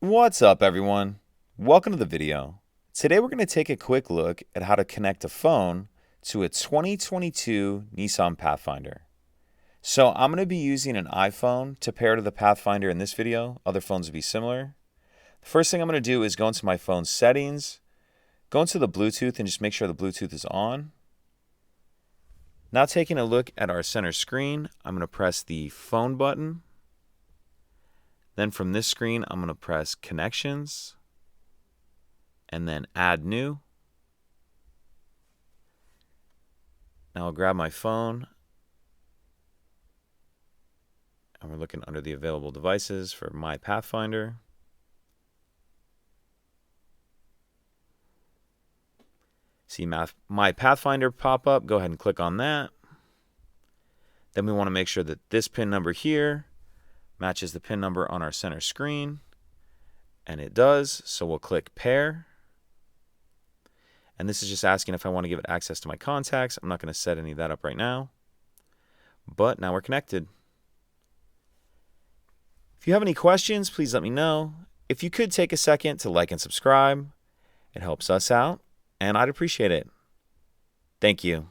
What's up, everyone? Welcome to the video. Today we're going to take a quick look at how to connect a phone to a 2022 Nissan Pathfinder. So I'm going to be using an iPhone to pair to the Pathfinder in this video. Other phones would be similar. The first thing I'm going to do is go into my phone's settings, go into the Bluetooth and just make sure the Bluetooth is on. Now taking a look at our center screen, I'm going to press the phone button. Then from this screen, I'm going to press Connections and then Add New. Now I'll grab my phone and we're looking under the available devices for my Pathfinder. See my Pathfinder pop up, go ahead and click on that. Then we want to make sure that this pin number here matches the pin number on our center screen, and it does, so we'll click pair. And this is just asking if I want to give it access to my contacts. I'm not going to set any of that up right now, but now we're connected. If you have any questions, please let me know. If you could take a second to like and subscribe, it helps us out, and I'd appreciate it. Thank you.